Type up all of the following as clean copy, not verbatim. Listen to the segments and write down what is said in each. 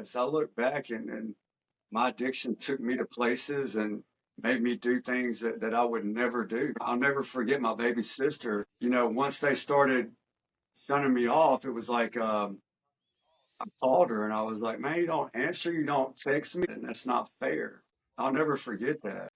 As I look back and my addiction took me to places and made me do things that I would never do. I'll never forget my baby sister. Once they started shunning me off, it was like I called her and I was like, man, you don't answer, you don't text me, and that's not fair. I'll never forget that.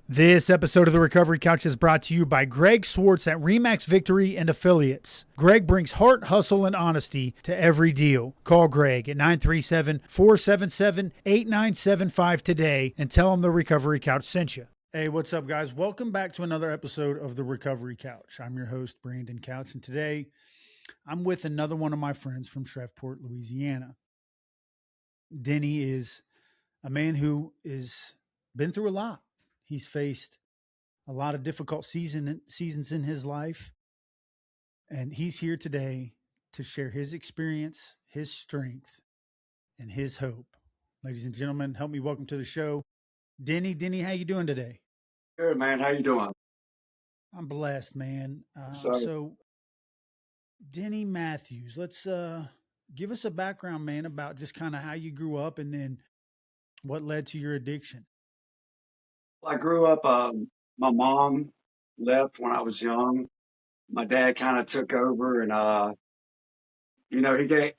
This episode of The Recovery Couch is brought to you by Greg Swartz at Remax Victory and Affiliates. Greg brings heart, hustle, and honesty to every deal. Call Greg at 937-477-8975 today and tell him The Recovery Couch sent you. Hey, what's up, guys? Welcome back to another episode of The Recovery Couch. I'm your host, Brandon Couch, and today I'm with another one of my friends from Shreveport, Louisiana. Denny is a man who has been through a lot. He's faced a lot of difficult seasons in his life, and he's here today to share his experience, his strength, and his hope. Ladies and gentlemen, help me welcome to the show, Denny. Denny, how you doing today? Good, man. How you doing? I'm blessed, man. So, So, Denny Matthews, let's give us a background, man, about just kind of how you grew up and then what led to your addiction. I grew up, my mom left when I was young. My dad kind of took over and, he gave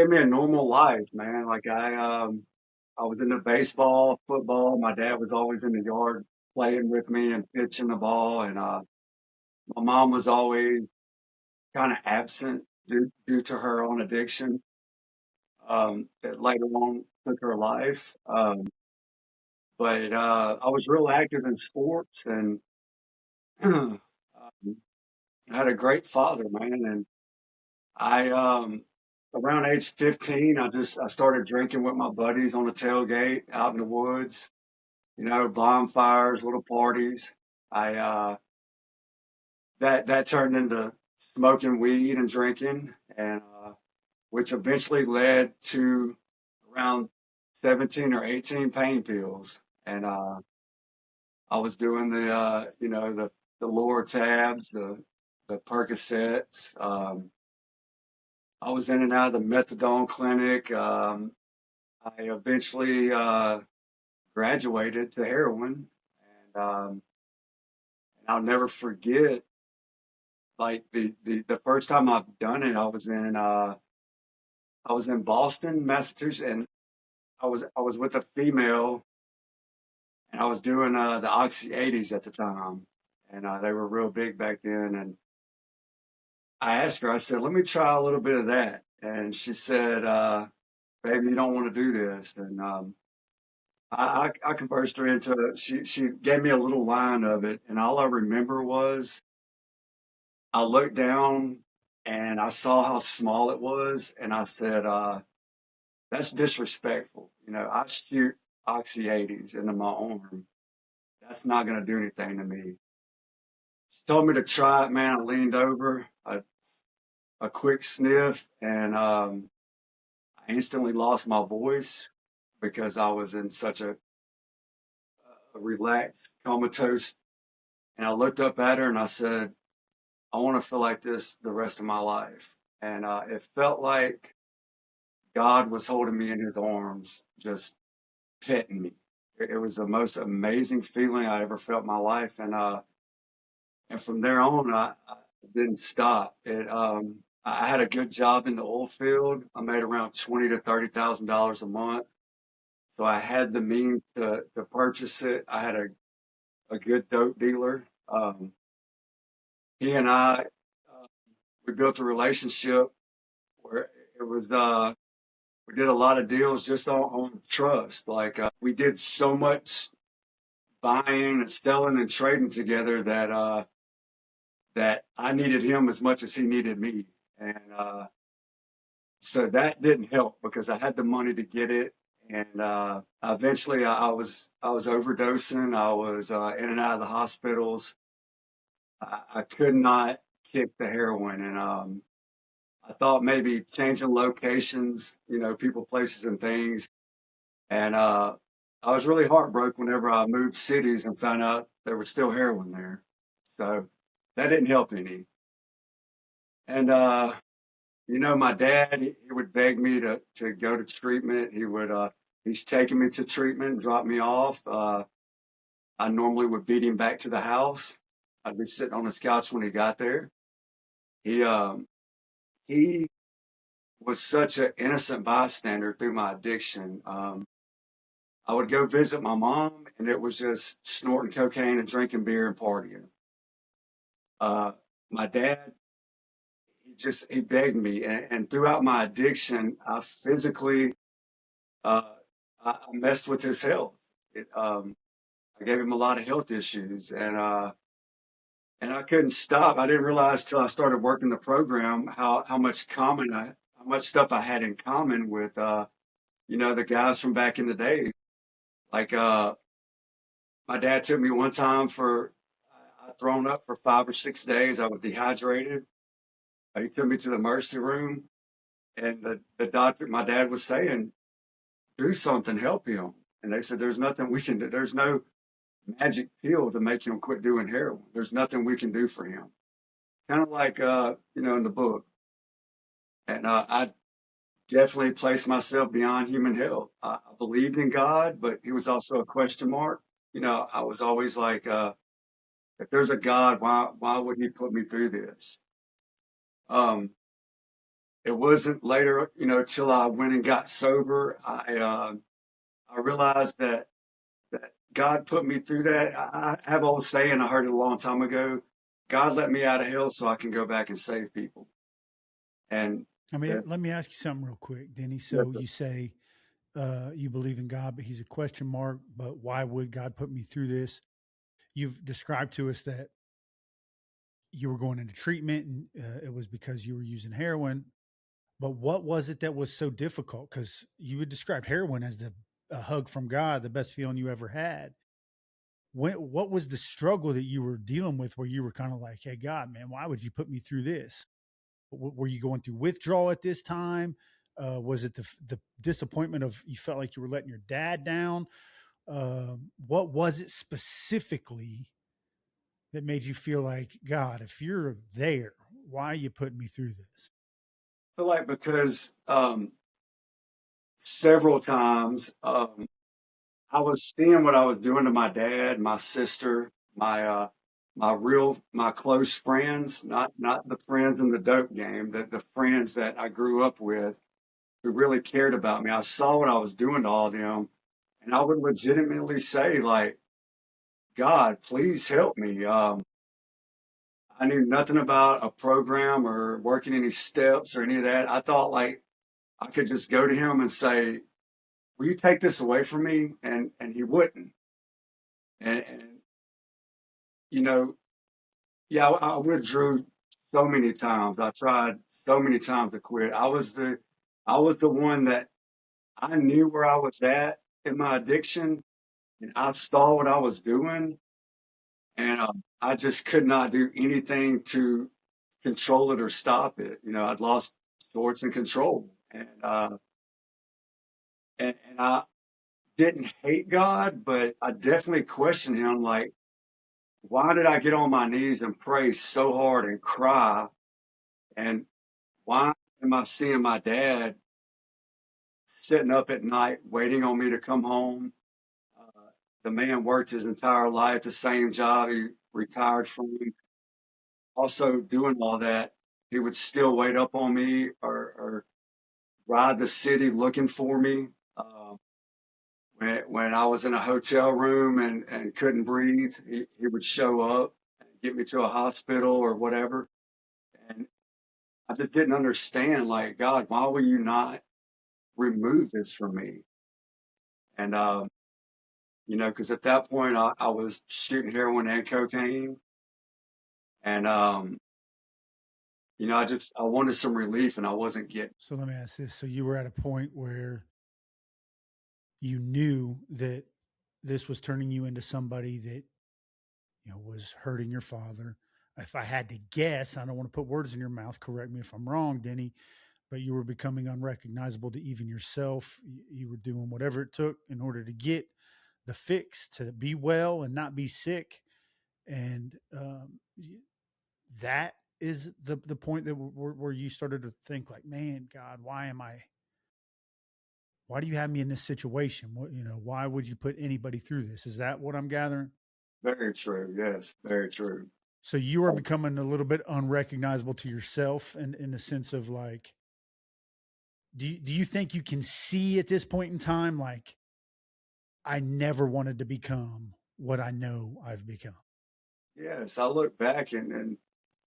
me a normal life, man. Like I was into baseball, football. My dad was always in the yard playing with me and pitching the ball. And, my mom was always kind of absent due to her own addiction, that later on took her life. But I was real active in sports and um, I had a great father, man. And I, around age 15, I started drinking with my buddies on the tailgate out in the woods, bonfires, little parties. I, that turned into smoking weed and drinking, and, which eventually led to around 17 or 18 pain pills. And, I was doing the lower tabs, the Percocets. I was in and out of the methadone clinic. I eventually graduated to heroin, and I'll never forget. Like the first time I've done it, I was in Boston, Massachusetts, and I was with a female, and I was doing the Oxy 80s at the time, and they were real big back then. And I asked her, I said, let me try a little bit of that. And she said, baby, you don't want to do this. And I conversed her into it. She gave me a little line of it. And all I remember was I looked down and I saw how small it was. And I said, that's disrespectful. I shoot Oxy 80s into my arm. That's not going to do anything to me. She told me to try it, man. I leaned over, a quick sniff, and I instantly lost my voice because I was in such a relaxed, comatose. And I looked up at her and I said, I want to feel like this the rest of my life. And it felt like God was holding me in his arms, just petting me. It was the most amazing feeling I ever felt in my life. And from there on, I didn't stop. I had a good job in the oil field. I made around $20,000 to $30,000 a month. So I had the means to purchase it. I had a good dope dealer. He and we built a relationship where it was, we did a lot of deals just on trust. Like, we did so much buying and selling and trading together that I needed him as much as he needed me. And, so that didn't help because I had the money to get it. And eventually I was overdosing. I was in and out of the hospitals. I could not kick the heroin. And I thought maybe changing locations, people, places, and things. And I was really heartbroken whenever I moved cities and found out there was still heroin there. So that didn't help any. And my dad, he would beg me to go to treatment. He's taking me to treatment, drop me off. I normally would beat him back to the house. I'd be sitting on his couch when he got there. He he was such an innocent bystander through my addiction. I would go visit my mom, and it was just snorting cocaine and drinking beer and partying. My dad, he begged me, and throughout my addiction, I physically, uh, I messed with his health. I gave him a lot of health issues, and I couldn't stop. I didn't realize till I started working the program how much stuff I had in common with the guys from back in the day. Like my dad took me one time for I'd thrown up for 5 or 6 days. I was dehydrated. He took me to the emergency room, and the doctor, my dad was saying, "Do something, help him." And they said, "There's nothing we can do. There's no magic pill to make him quit doing heroin. There's nothing we can do for him." Kind of like in the book. And I definitely placed myself beyond human health. I believed in God, but he was also a question mark. I was always like, if there's a God, why would he put me through this? Um, it wasn't later, till I went and got sober. I realized that God put me through that. I have old saying, I heard it a long time ago. God let me out of hell so I can go back and save people. And I mean, that, let me ask you something real quick, Denny. that's So you say you believe in God, but he's a question mark. But why would God put me through this? You've described to us that you were going into treatment and it was because you were using heroin. But what was it that was so difficult? Because you would describe heroin as a hug from God, the best feeling you ever had. What was the struggle that you were dealing with where you were kind of like, hey, God, man, why would you put me through this? Were you going through withdrawal at this time? Was it the disappointment of you felt like you were letting your dad down? What was it specifically that made you feel like, God, if you're there, why are you putting me through this? feel like because several times I was seeing what I was doing to my dad, my sister, my close friends, not the friends in the dope game, the friends that I grew up with who really cared about me. I saw what I was doing to all of them, and I would legitimately say, like, God, please help me. I knew nothing about a program or working any steps or any of that. I thought like I could just go to him and say, "Will you take this away from me?" And he wouldn't. And you know, yeah, I withdrew so many times. I tried so many times to quit. I was the one that I knew where I was at in my addiction, and I saw what I was doing, and I just could not do anything to control it or stop it. I'd lost sorts and control, and I didn't hate God, but I definitely questioned Him. Like, why did I get on my knees and pray so hard and cry? And why am I seeing my dad sitting up at night waiting on me to come home? Uh, the man worked his entire life, the same job he retired from. Also, doing all that, he would still wait up on me or ride the city looking for me. When I was in a hotel room and couldn't breathe, he would show up and get me to a hospital or whatever. And I just didn't understand, like, God, why will you not remove this from me? And, because at that point I was shooting heroin and cocaine. And, I wanted some relief and I wasn't getting. So let me ask this. So you were at a point where you knew that this was turning you into somebody that, was hurting your father. If I had to guess, I don't want to put words in your mouth, correct me if I'm wrong, Denny, but you were becoming unrecognizable to even yourself. You were doing whatever it took in order to get the fix, to be well and not be sick. And that is the point that where you started to think like, man, God, why do you have me in this situation? Why would you put anybody through this? Is that what I'm gathering? Very true. Yes, very true. So you are becoming a little bit unrecognizable to yourself, in the sense of like, do you think you can see at this point in time, like, I never wanted to become what I know I've become? Yes, I look back and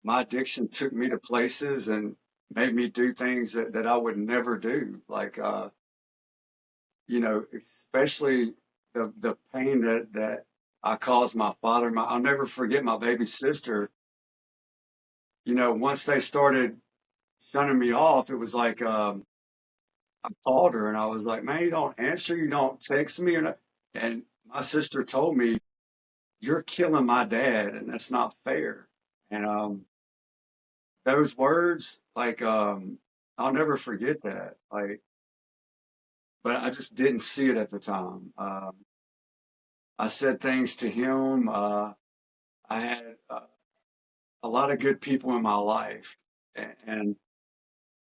my addiction took me to places and made me do things that I would never do. Like, especially the pain that I caused my father. I'll never forget my baby sister. Once they started shunning me off, it was like, I called her and I was like, man, you don't answer, you don't text me. And my sister told me, you're killing my dad, and that's not fair. And those words, like, I'll never forget that. Like, but I just didn't see it at the time. I said things to him. I had a lot of good people in my life, and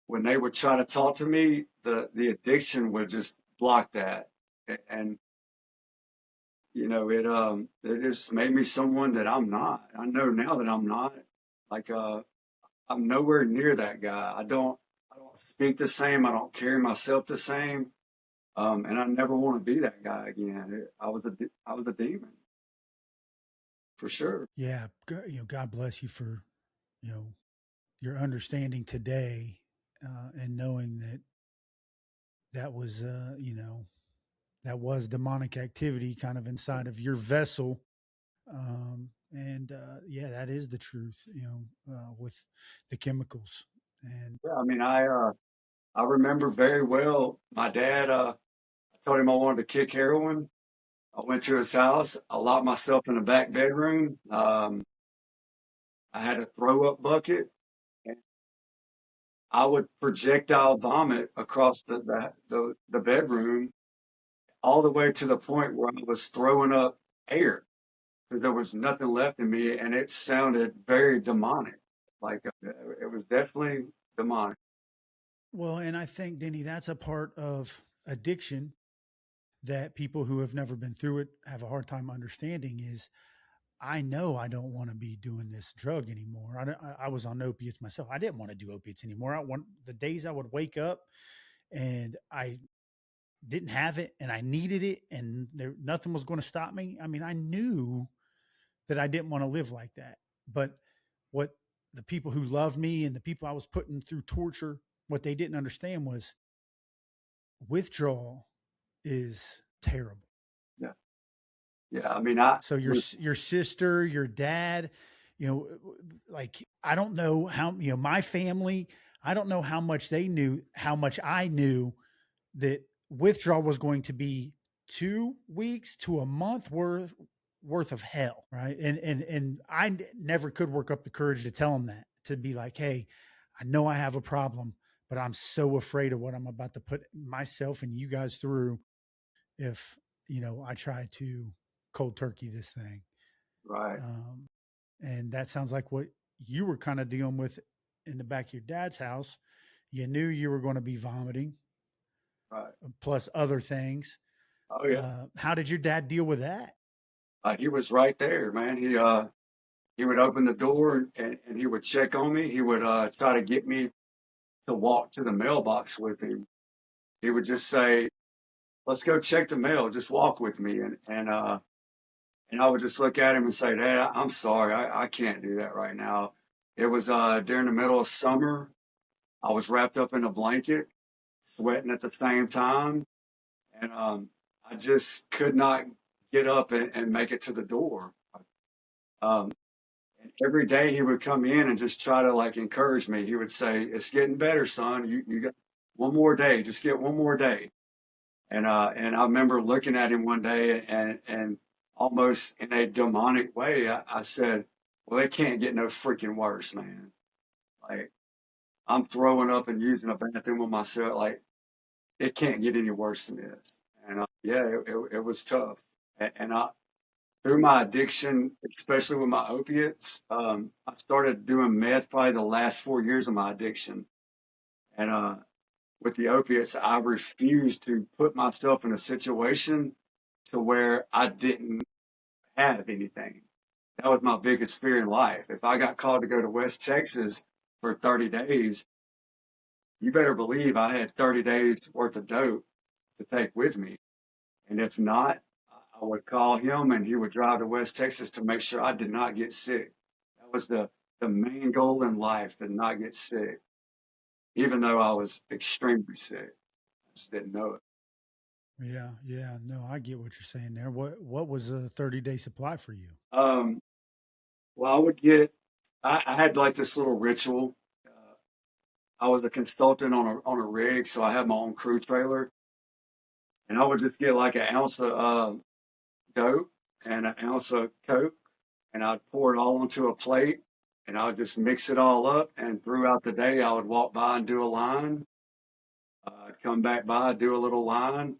when they would try to talk to me, the addiction would just block that. And it just made me someone that I'm not. I know now that I'm not. Like, I'm nowhere near that guy. I don't speak the same. I don't carry myself the same. And I never want to be that guy again. I was a demon for sure. Yeah, God bless you for you know your understanding today, and knowing that that was that was demonic activity kind of inside of your vessel. And yeah, that is the truth, with the chemicals. And Yeah, I mean, I remember very well my dad. I told him I wanted to kick heroin. I went to his house. I locked myself in the back bedroom. I had a throw up bucket. And I would projectile vomit across the bedroom all the way to the point where I was throwing up air because there was nothing left in me, and it sounded very demonic. Like, it was definitely demonic. well, and I think, Denny, that's a part of addiction that people who have never been through it have a hard time understanding. Is, I know I don't want to be doing this drug anymore. I was on opiates myself. I didn't want to do opiates anymore. I want the days I would wake up and I didn't have it and I needed it and nothing was going to stop me. I mean, I knew that I didn't want to live like that. But what the people who loved me and the people I was putting through torture, what they didn't understand was withdrawal is terrible. Yeah, yeah. I mean, I So was your sister, your dad, like, I don't know how, my family, I don't know how much they knew, how much I knew that withdrawal was going to be 2 weeks to a month worth of hell, right? And I never could work up the courage to tell them that, to be like, hey, I know I have a problem, but I'm so afraid of what I'm about to put myself and you guys through if I try to cold turkey this thing. right, um, and that sounds like what you were kind of dealing with in the back of your dad's house. You knew you were going to be vomiting, right. plus other things. Oh yeah, How did your dad deal with that? he was right there, man. He would open the door and he would check on me. He would try to get me to walk to the mailbox with him. He would just say, "Let's go check the mail. Just walk with me." And I would just look at him and say, "Dad, I'm sorry. I can't do that right now." It was during the middle of summer. I was wrapped up in a blanket, sweating at the same time, and I just could not get up and make it to the door. Um, and every day he would come in and just try to like encourage me. He would say, "It's getting better, son. You got one more day. Just get one more day." And I remember looking at him one day and almost in a demonic way, I said, "Well, it can't get no freaking worse, man." Like, I'm throwing up and using a bathroom on myself. Like, it can't get any worse than this. And yeah, it was tough. And through my addiction, especially with my opiates, I started doing meth probably the last 4 years of my addiction. And with the opiates, I refused to put myself in a situation to where I didn't have anything. That was my biggest fear in life. If I got called to go to West Texas for 30 days, you better believe I had 30 days worth of dope to take with me. And if not, I would call him and he would drive to West Texas to make sure I did not get sick. That was the main goal in life, to not get sick, even though I was extremely sick. I just didn't know it. Yeah, yeah. No, I get what you're saying there. What was a 30-day supply for you? Um, well, I would get, I had like this little ritual. Uh, I was a consultant on a rig, so I had my own crew trailer, and I would just get like an ounce of dope and an ounce of coke, and I'd pour it all onto a plate, and I would just mix it all up. And throughout the day, I would walk by and do a line. I'd come back by, do a little line.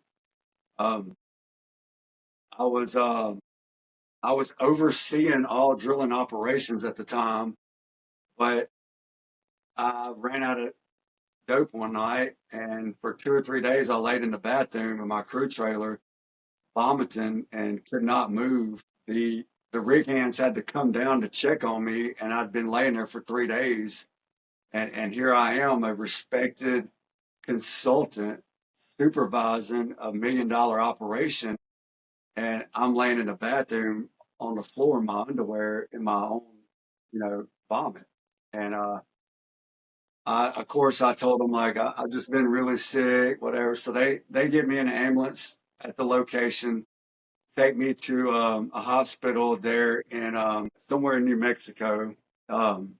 Um, I was I was overseeing all drilling operations at the time, but I ran out of dope one night, and for 2 or 3 days, I laid in the bathroom in my crew trailer, vomiting and could not move. The rig hands had to come down to check on me, and I'd been laying there for 3 days. And here I am, a respected consultant supervising $1 million operation, and I'm laying in the bathroom on the floor in my underwear in my own, vomit. And of course, I told them like I've just been really sick, whatever. So they get me in an ambulance at the location, take me to a hospital there in somewhere in New Mexico, um,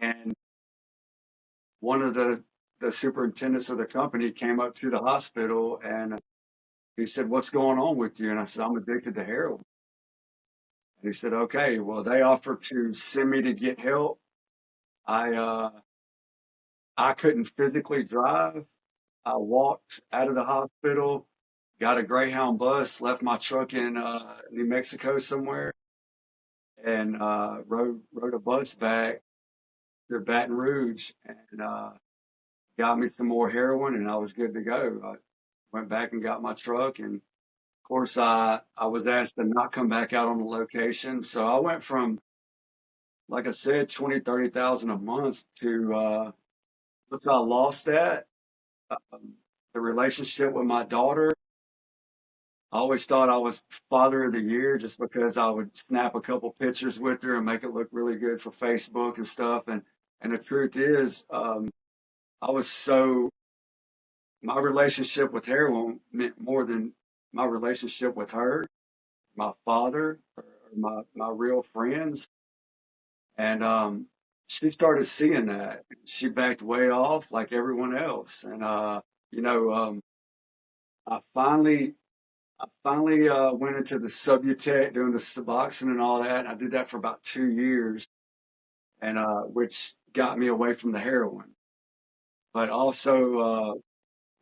and one of the superintendents of the company came up to the hospital and he said, "What's going on with you?" And I said, "I'm addicted to heroin." And he said, "Okay, well, they offered to send me to get help. I I couldn't physically drive. I walked out of the hospital, got a Greyhound bus, left my truck in New Mexico somewhere, and rode a bus back to Baton Rouge, and got me some more heroin, and I was good to go. I went back and got my truck, and of course, I was asked to not come back out on the location. So I went from, like I said, 20, 30,000 a month to once I lost that, um, the relationship with my daughter. I always thought I was father of the year just because I would snap a couple pictures with her and make it look really good for Facebook and stuff. And the truth is, I was so my relationship with heroin meant more than my relationship with her, my father, or my real friends. And she started seeing that. She backed way off like everyone else. And you know, um, I finally went into the Subutex doing the Suboxone and all that. I did that for about 2 years, and which got me away from the heroin. But also,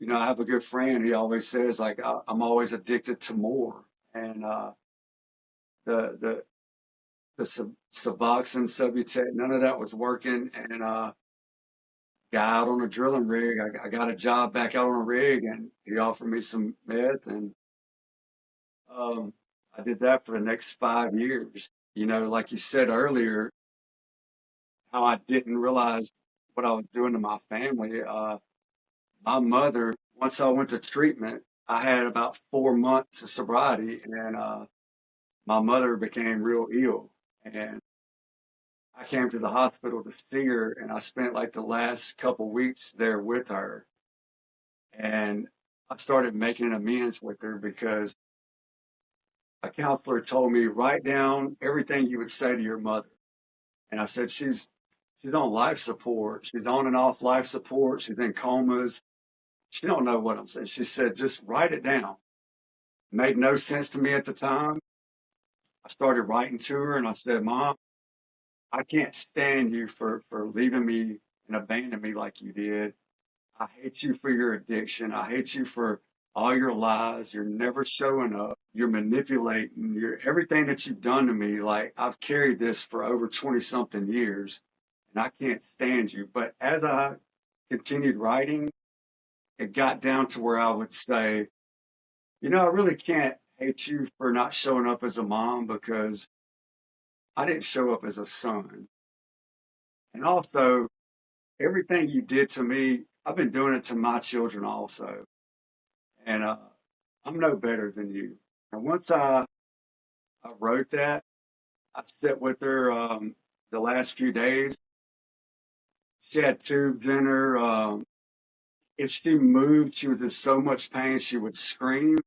I have a good friend. He always says like I'm always addicted to more, and the the Suboxone, Subutex, none of that was working, and got out on a drilling rig. I got a job back out on a rig, and he offered me some meth, and um, I did that for the next 5 years. Like you said earlier, how I didn't realize what I was doing to my family. My mother, once I went to treatment, I had about 4 months of sobriety, and my mother became real ill. And I came to the hospital to see her, and I spent like the last couple weeks there with her. And I started making amends with her because a counselor told me, write down everything you would say to your mother. And I said, she's on life support. She's on and off life support. She's in comas. She don't know what I'm saying. She said, just write it down. Made no sense to me at the time. I started writing to her and I said, Mom, I can't stand you for leaving me and abandon me like you did. I hate you for your addiction. I hate you for all your lies. You're never showing up. You're manipulating. You're everything that you've done to me. Like I've carried this for over 20 something years and I can't stand you. But as I continued writing, it got down to where I would say, I really can't hate you for not showing up as a mom because I didn't show up as a son. And also, everything you did to me, I've been doing it to my children also. And I'm no better than you. And once I wrote that, I sat with her the last few days. She had tubes in her. If she moved, she was in so much pain, she would scream.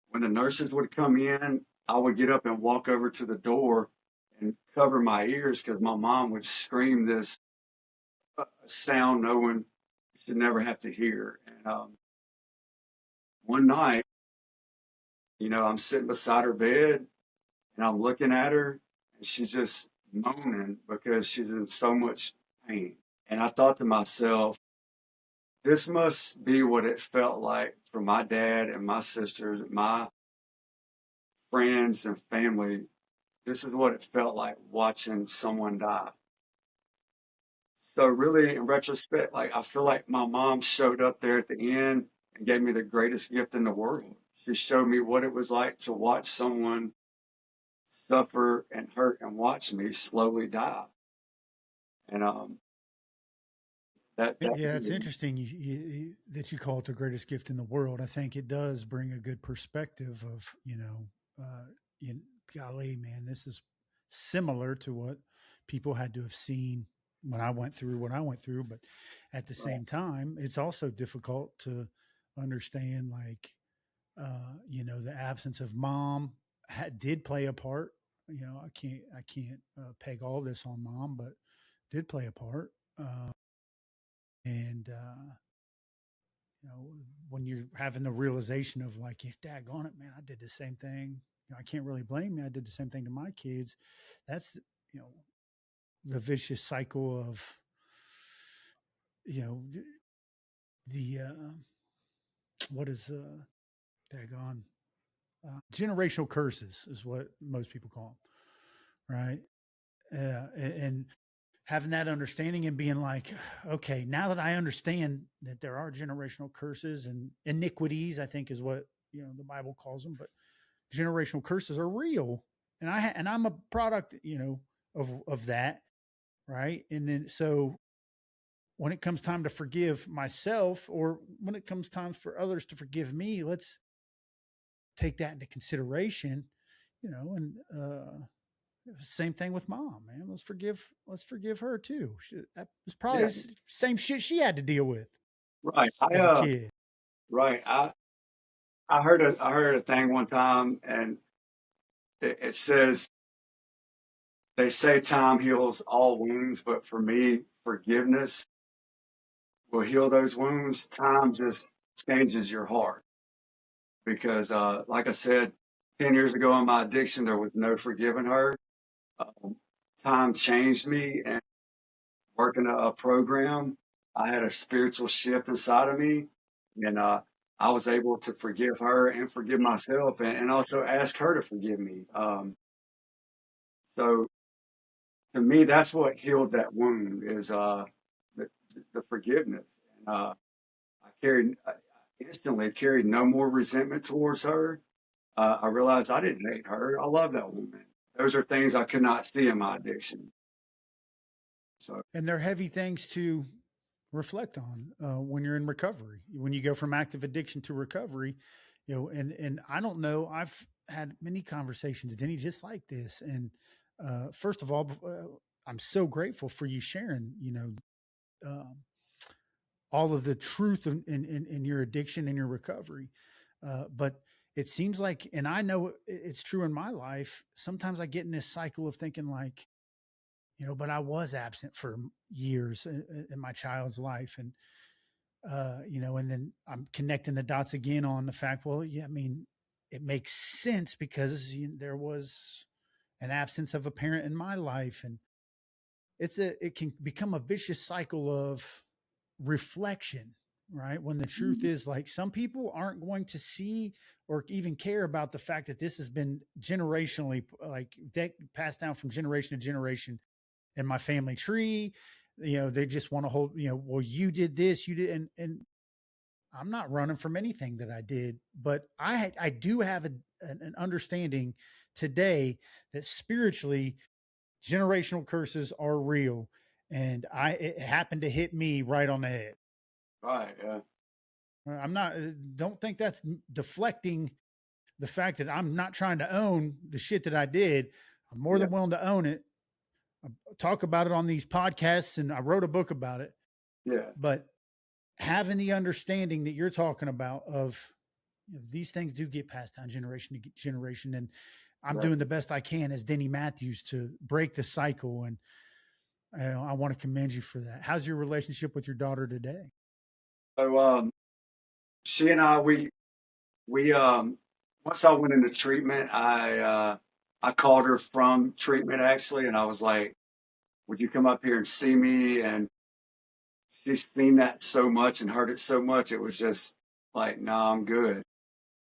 When the nurses would come in, I would get up and walk over to the door and cover my ears because my mom would scream this sound no one should never have to hear. And one night, I'm sitting beside her bed and I'm looking at her and she's just moaning because she's in so much pain. And I thought to myself, this must be what it felt like for my dad and my sisters, my friends and family. This is what it felt like watching someone die. So really, in retrospect, like I feel like my mom showed up there at the end and gave me the greatest gift in the world. She showed me what it was like to watch someone suffer and hurt and watch me slowly die. And that Yeah, it's interesting that you call it the greatest gift in the world. I think it does bring a good perspective of, you, golly, man, this is similar to what people had to have seen when I went through what I went through. But at the right, same time, it's also difficult to understand, like, the absence of mom did play a part. I can't peg all this on mom, but did play a part. And you know, when you're having the realization of like, if daggone it, man, I did the same thing. I can't really blame me. I did the same thing to my kids. That's, you know, the vicious cycle of, you know, what is, daggone, generational curses is what most people call them. Right. And having that understanding and being like, okay, now that I understand that there are generational curses and iniquities, I think is what, the Bible calls them, but generational curses are real. And I'm a product, of that. Right. And then, so when it comes time to forgive myself, or when it comes time for others to forgive me, let's take that into consideration, and, same thing with mom, man. Let's forgive her too. That was probably yeah, the same shit she had to deal with right. I as a kid. right. I heard a thing one time, and it says they say time heals all wounds, but for me, forgiveness will heal those wounds. Time just changes your heart because, like I said, 10 years ago in my addiction, there was no forgiving her. Um, Time changed me, and working a program, I had a spiritual shift inside of me, and I was able to forgive her and forgive myself, and also ask her to forgive me. So to me, that's what healed that wound is the, the forgiveness. And I instantly carried no more resentment towards her. I realized I didn't hate her. I love that woman. Those are things I could not see in my addiction. So And they're heavy things to reflect on when you're in recovery. When you go from active addiction to recovery, and I don't know, I've had many conversations, Denny, just like this. And first of all, I'm so grateful for you sharing, um, all of the truth in your addiction and your recovery. But it seems like, and I know it's true in my life, sometimes I get in this cycle of thinking like, but I was absent for years in my child's life. And, and then I'm connecting the dots again on the fact, well, yeah, I mean, it makes sense because there was an absence of a parent in my life. And it can become a vicious cycle of reflection, right? When the truth is, like, some people aren't going to see or even care about the fact that this has been generationally, like, passed down from generation to generation in my family tree. They just want to hold, well, you did this, you did, and I'm not running from anything that I did, but I do have an understanding today that spiritually generational curses are real, and it happened to hit me right on the head. Right. Yeah. I'm not, don't think that's deflecting the fact that I'm not trying to own the shit that I did. I'm more Yeah. than willing to own it. I talk about it on these podcasts, and I wrote a book about it. Yeah. But having the understanding that you're talking about of, these things do get passed down generation to generation, and I'm Right. doing the best I can as Denny Matthews to break the cycle. And I want to commend you for that. How's your relationship with your daughter today? So she and we once I went into treatment, I called her from treatment actually, and I was like, "Would you come up here and see me?" And she's seen that so much and heard it so much, it was just like, "No, I'm good."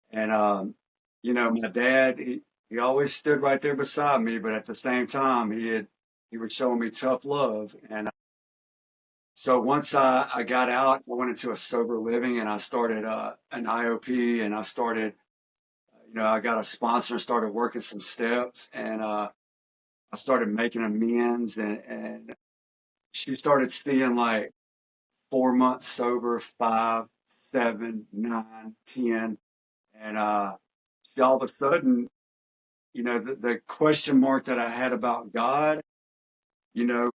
And my dad, he always stood right there beside me, but at the same time, he was showing me tough love. And so once I got out, I went into a sober living and I started an IOP, and I started, I got a sponsor and started working some steps, and I started making amends, and she started seeing like 4 months sober, 5, 7, 9, 10. And all of a sudden, the question mark that I had about God, you know,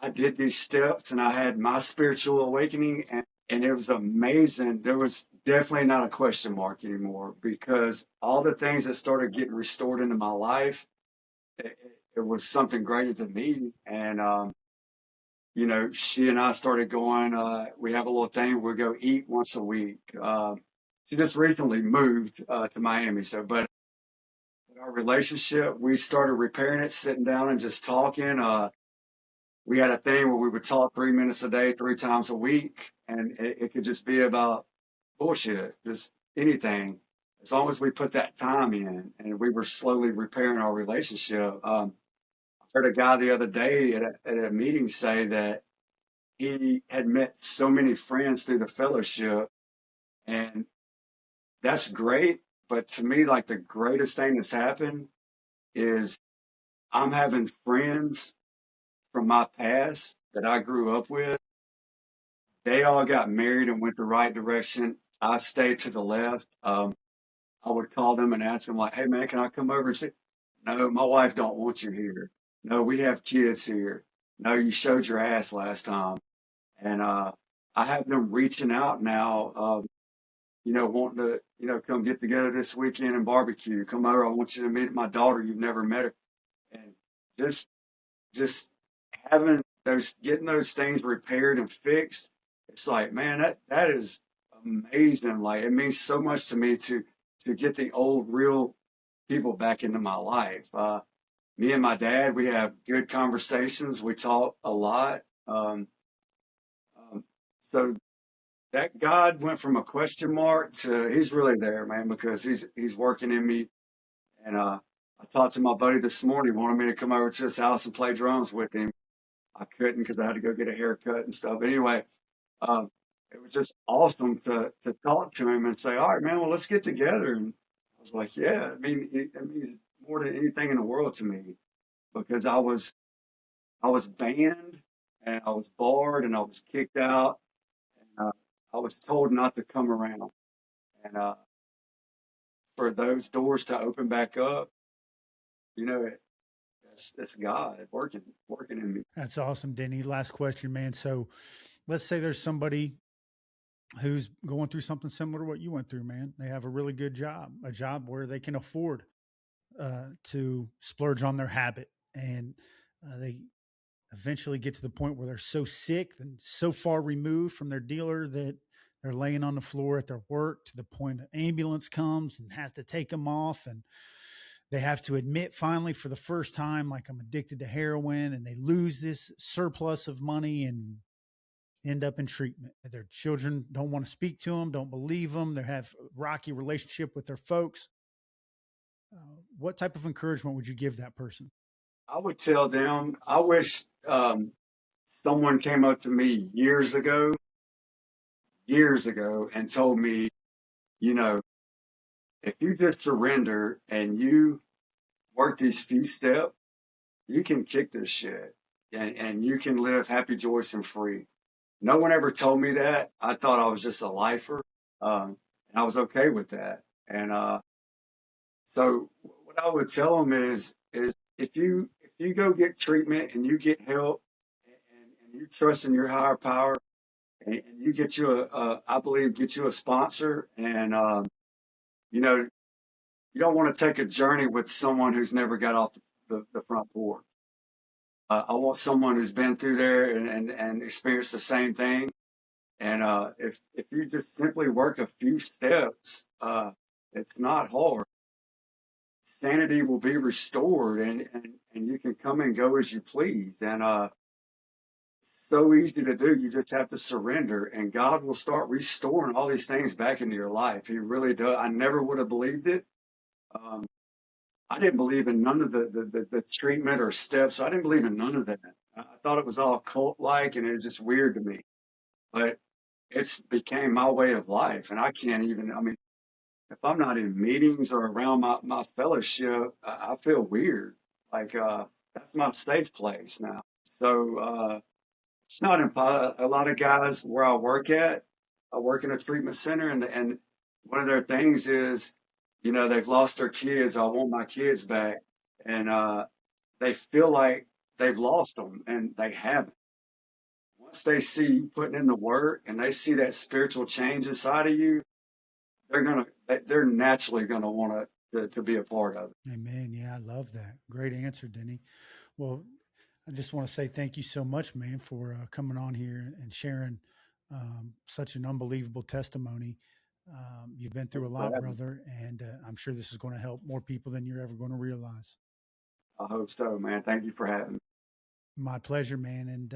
I did these steps and I had my spiritual awakening, and it was amazing. There was definitely not a question mark anymore, because all the things that started getting restored into my life, it was something greater than me. And, she and I started going, we have a little thing, we go eat once a week. She just recently moved to Miami. So, but our relationship, we started repairing it, sitting down and just talking. We had a thing where we would talk 3 minutes a day, 3 times a week, and it could just be about bullshit, just anything, as long as we put that time in. And we were slowly repairing our relationship. I heard a guy the other day at a meeting say that he had met so many friends through the fellowship, and that's great. But to me, like, the greatest thing that's happened is I'm having friends from my past that I grew up with. They all got married and went the right direction. I stayed to the left. I would call them and ask them, like, "Hey man, can I come over and see?" "No, my wife don't want you here." "No, we have kids here." "No, you showed your ass last time." And I have them reaching out now, wanting to, come get together this weekend and barbecue. Come over. I want you to meet my daughter. You've never met her. And just just getting those things repaired and fixed, it's like, man, that is amazing. Like, it means so much to me to get the old real people back into my life. Me and my dad, we have good conversations. We talk a lot. So that God went from a question mark to he's really there, man, because he's working in me. And I talked to my buddy this morning, wanted me to come over to his house and play drums with him. I couldn't because I had to go get a haircut and stuff. Anyway, um, it was just awesome to talk to him and say, "All right, man, well, let's get together." And I was like, "Yeah, I mean, it means more than anything in the world to me, because I was banned and I was barred and I was kicked out, and I was told not to come around. And for those doors to open back up, that's God working in me." That's awesome, Denny. Last question, man. So let's say there's somebody who's going through something similar to what you went through, man. They have a really good job, a job where they can afford to splurge on their habit, and they eventually get to the point where they're so sick and so far removed from their dealer that they're laying on the floor at their work, to the point an ambulance comes and has to take them off. And they have to admit finally for the first time, like, I'm addicted to heroin, and they lose this surplus of money and end up in treatment. Their children don't want to speak to them, don't believe them. They have a rocky relationship with their folks. What type of encouragement would you give that person? I would tell them, I wish someone came up to me years ago, and told me, you know, if you just surrender and you work these few steps, you can kick this shit and you can live happy, joyous, and free. No one ever told me that. I thought I was just a lifer, and I was okay with that. And so what I would tell them is if you go get treatment and you get help and you trust in your higher power and you get you I believe get you a sponsor, and you know, you don't want to take a journey with someone who's never got off the front porch. I want someone who's been through there and experienced the same thing. And if you just simply work a few steps, it's not hard. Sanity will be restored, and you can come and go as you please. And so easy to do. You just have to surrender, and God will start restoring all these things back into your life. He really does. I never would have believed it. Um, I didn't believe in none of the treatment or steps. I didn't believe in none of that. I thought it was all cult like, and it was just weird to me. But it's became my way of life, and I can't even. I mean, if I'm not in meetings or around my fellowship, I feel weird. Like that's my safe place now. So it's not impossible. A lot of guys where I work in a treatment center, and one of their things is, they've lost their kids. I want my kids back, and they feel like they've lost them, and they haven't. Once they see you putting in the work, and they see that spiritual change inside of you, they're naturally gonna want to be a part of it. Amen. Yeah, I love that. Great answer, Denny. Well, I just want to say thank you so much, man, for coming on here and sharing such an unbelievable testimony. You've been through a lot, brother, and I'm sure this is going to help more people than you're ever going to realize. I hope so, man. Thank you for having me. My pleasure, man. And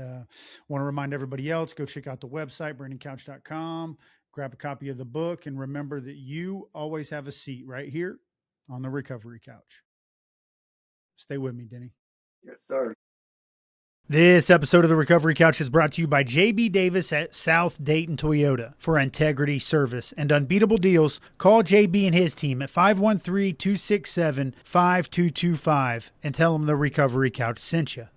want to remind everybody else, go check out the website, brandoncouch.com, grab a copy of the book, and remember that you always have a seat right here on the recovery couch. Stay with me, Denny. Yes, sir. This episode of the Recovery Couch is brought to you by JB Davis at South Dayton Toyota. For integrity, service, and unbeatable deals, call JB and his team at 513-267-5225 and tell them the Recovery Couch sent you.